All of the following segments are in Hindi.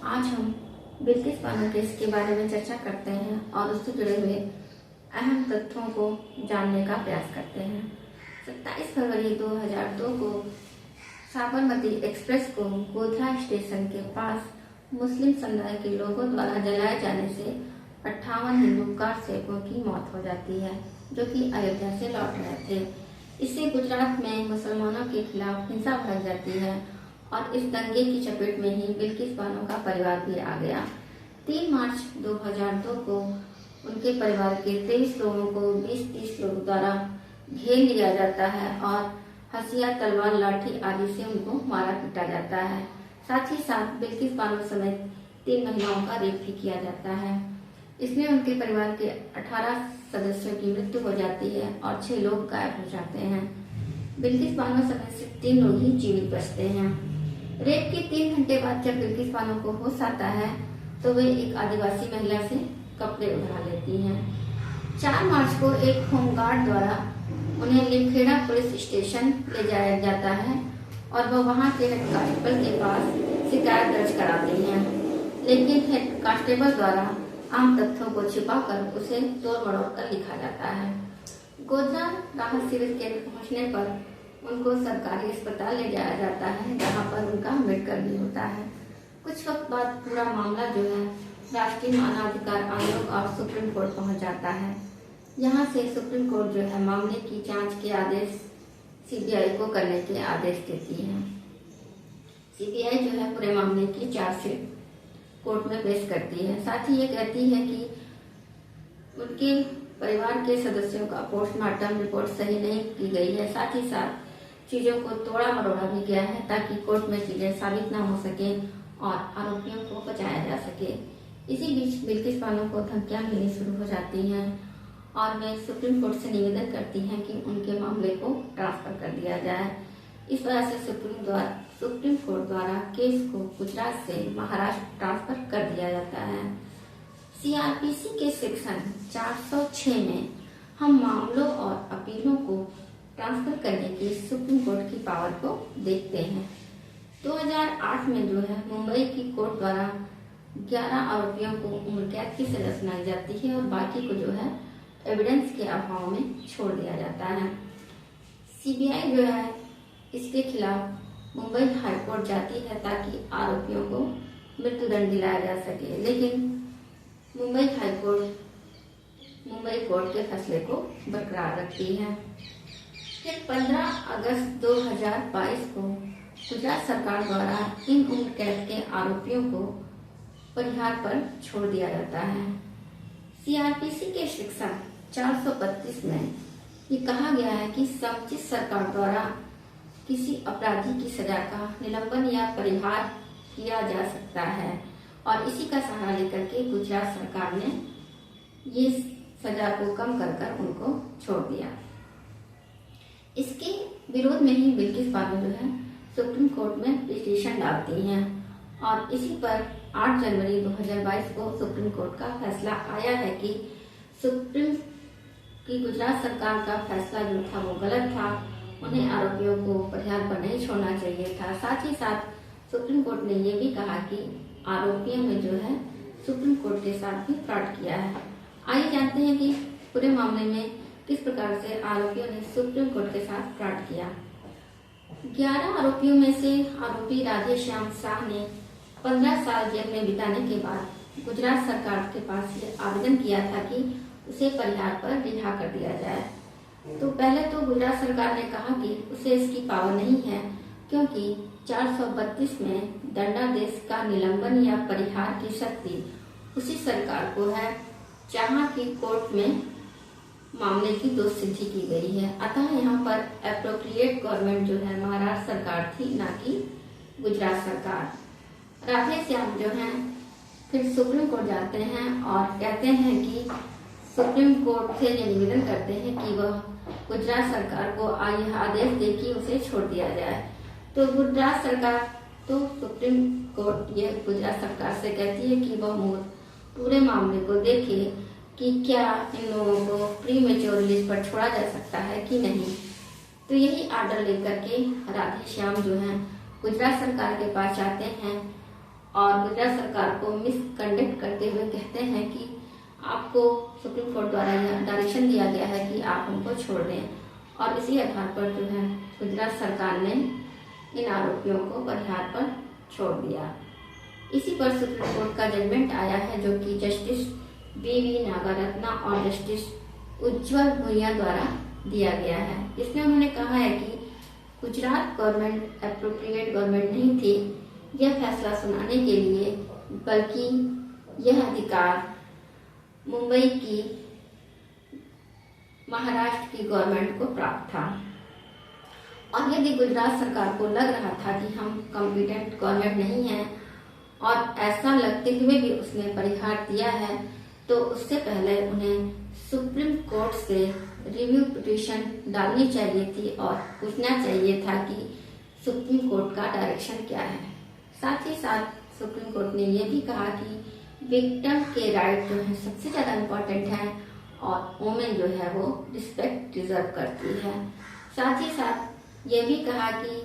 आज हम बिल्किस बानो केस के बारे में चर्चा करते हैं और उससे जुड़े हुए अहम तथ्यों को जानने का प्रयास करते हैं। 27 फरवरी 2002 को साबरमती एक्सप्रेस को गोधरा स्टेशन के पास मुस्लिम समुदाय के लोगों द्वारा जलाए जाने से 58 हिंदू कार सेवकों की मौत हो जाती है, जो कि अयोध्या से लौट रहे थे। इससे गुजरात में मुसलमानों के खिलाफ हिंसा भड़क जाती है और इस दंगे की चपेट में ही बिल्किस बानो का परिवार भी आ गया। 3 मार्च 2002 को उनके परिवार के 23 लोगों को 20-30 लोगों द्वारा घेर लिया जाता है और हथियार, तलवार, लाठी आदि से उनको मारा पीटा जाता है। साथ ही साथ बिल्किस बानो समेत 3 महिलाओं का रेप भी किया जाता है। इसमें उनके परिवार के 18 सदस्यों की मृत्यु हो जाती है और 6 लोग गायब हो जाते हैं। बिल्किस बानो समेत सिर्फ 3 लोग ही जीवित बचते हैं। रेप के 3 घंटे बाद जब बिल्किस बानो को होश आता है तो वे एक आदिवासी महिला से कपड़े उठा लेती हैं। 4 मार्च को एक होमगार्ड द्वारा उन्हें लिमखेड़ा पुलिस स्टेशन ले जाया जाता है और वह वहां के हेड कांस्टेबल के पास शिकायत दर्ज कराती हैं, लेकिन हेड कांस्टेबल द्वारा आम तथ्यों को छिपाकर उसे तोड़ मरोड़ कर लिखा जाता है। गोधरा राहत शिविर के पहुंचने पर उनको सरकारी अस्पताल ले जाया जाता है, जहां पर उनका मेडिकल भी होता है। कुछ वक्त बाद पूरा मामला जो है राष्ट्रीय मानवाधिकार आयोग और सुप्रीम कोर्ट पहुंच जाता है। यहां से सुप्रीम कोर्ट जो है मामले की जांच के आदेश सीबीआई को करने के आदेश देती है। सीबीआई जो है पूरे मामले की चार्जशीट कोर्ट में पेश करती है। साथ ही ये कहती है कि उनके परिवार के सदस्यों का पोस्टमार्टम रिपोर्ट सही नहीं की गई है। साथ ही साथ चीजों को तोड़ा मरोड़ा भी गया है ताकि कोर्ट में चीजें साबित ना हो सके और आरोपियों को बचाया जा सके। इसी बीच बिल्किस बानो को धमकियां मिलनी शुरू हो जाती हैं और वे सुप्रीम कोर्ट से निवेदन करती हैं कि उनके मामले को ट्रांसफर कर दिया जाए। इस वजह से सुप्रीम कोर्ट द्वारा केस को गुजरात से महाराष्ट्र ट्रांसफर कर दिया जाता है। सीआरपीसी के सेक्शन 406 में हम मामलों और अपीलों को ट्रांसफर करने की सुप्रीम कोर्ट की पावर को देखते हैं। 2008 में जो है मुंबई की कोर्ट द्वारा 11 आरोपियों को उम्र कैद की सजा सुनाई जाती है और बाकी को जो है एविडेंस के अभाव में छोड़ दिया जाता है। सीबीआई जो है इसके खिलाफ मुंबई हाई कोर्ट जाती है ताकि आरोपियों को मृत्युदंड दिलाया जा सके, लेकिन Mumbai high court Mumbai court के फैसले को बरकरार रखती है। फिर 15 अगस्त 2022 को गुजरात सरकार द्वारा इन उम्र कैद के आरोपियों को परिहार पर छोड़ दिया जाता है। सीआरपीसी के सेक्शन 432 में ये कहा गया है कि समुचित सरकार द्वारा किसी अपराधी की सजा का निलंबन या परिहार किया जा सकता है और इसी का सहारा लेकर के गुजरात सरकार ने ये सजा को कम कर उनको छोड़ दिया। इसके विरोध में ही बिल्किस बानो जो है सुप्रीम कोर्ट में पिटीशन डालती हैं और इसी पर 8 जनवरी 2022 को सुप्रीम कोर्ट का फैसला आया है कि गुजरात सरकार का फैसला जो था वो गलत था। उन्हें आरोपियों को परिहार पर नहीं छोड़ना चाहिए था। साथ ही साथ सुप्रीम कोर्ट ने ये भी कहा कि आरोपियों ने जो है सुप्रीम कोर्ट के साथ भी फ्रॉड किया है। आइए जानते हैं कि पूरे मामले में किस प्रकार से आरोपियों ने सुप्रीम कोर्ट के साथ फ्रॉड किया। 11 आरोपियों में से आरोपी राधेश्याम शाह ने 15 साल जेल में बिताने के बाद गुजरात सरकार के पास ये आवेदन किया था कि उसे परिहार पर रिहा कर दिया जाए। तो पहले तो गुजरात सरकार ने कहा कि उसे इसकी पावर नहीं है, क्योंकि 432 में दंडादेश का निलंबन या परिहार की शक्ति उसी सरकार को है जहां की कोर्ट में मामले की दोष सिद्धि की गई है। अतः यहाँ पर एप्रोप्रिएट गवर्नमेंट जो है महाराष्ट्र सरकार थी, ना कि गुजरात सरकार। राधेश्याम जो है फिर सुप्रीम कोर्ट जाते हैं और कहते हैं कि सुप्रीम कोर्ट से ये निवेदन करते हैं कि वह गुजरात सरकार को यह आदेश दे कि उसे छोड़ दिया जाए। तो गुजरात सरकार तो सुप्रीम कोर्ट ये गुजरात सरकार से कहती है कि वह पूरे मामले को देखे कि क्या इन लोगों को प्री मेच्योर रिलीज पर छोड़ा जा सकता है कि नहीं। तो यही आर्डर लेकर के राधेश्याम जो है गुजरात सरकार के पास जाते हैं और गुजरात सरकार को मिसकंडक्ट करते हुए कहते हैं कि आपको सुप्रीम कोर्ट द्वारा यह डायरेक्शन दिया गया है कि आप उनको छोड़ दें, और इसी आधार पर जो है गुजरात सरकार ने इन आरोपियों को परिहार पर छोड़ दिया। इसी पर सुप्रीम कोर्ट का जजमेंट आया है, जो कि जस्टिस वी नागारत्ना और जस्टिस उज्ज्वल भुइया द्वारा दिया गया है। इसमें उन्होंने कहा है कि गुजरात गवर्नमेंट एप्रोप्रिएट गवर्नमेंट नहीं थी यह फैसला सुनाने के लिए, बल्कि यह अधिकार मुंबई की महाराष्ट्र की गवर्नमेंट को प्राप्त था। और यदि गुजरात सरकार को लग रहा था कि हम कॉम्पिटेंट गवर्नमेंट नहीं है और ऐसा लगते हुए भी उसने परिहार दिया है, तो उससे पहले उन्हें सुप्रीम कोर्ट से रिव्यू पिटीशन डालनी चाहिए थी और पूछना चाहिए था कि सुप्रीम कोर्ट का डायरेक्शन क्या है। साथ ही साथ सुप्रीम कोर्ट ने यह भी कहा कि विक्टिम के राइट जो है सबसे ज्यादा इम्पोर्टेंट है और वुमेन जो है वो रिस्पेक्ट डिजर्व करती है। साथ ही साथ ये भी कहा कि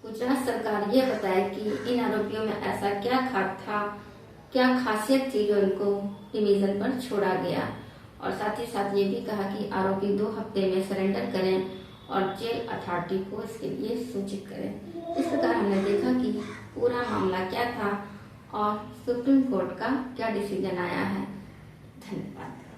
गुजरात सरकार ये बताए कि इन आरोपियों में ऐसा क्या था, क्या खासियत थी जो इनको डिवीजन पर छोड़ा गया। और साथ ही साथ ये भी कहा कि आरोपी 2 हफ्ते में सरेंडर करें और जेल अथॉरिटी को इसके लिए सूचित करें। इस प्रकार हमने देखा कि पूरा मामला क्या था और सुप्रीम कोर्ट का क्या डिसीजन आया है। धन्यवाद।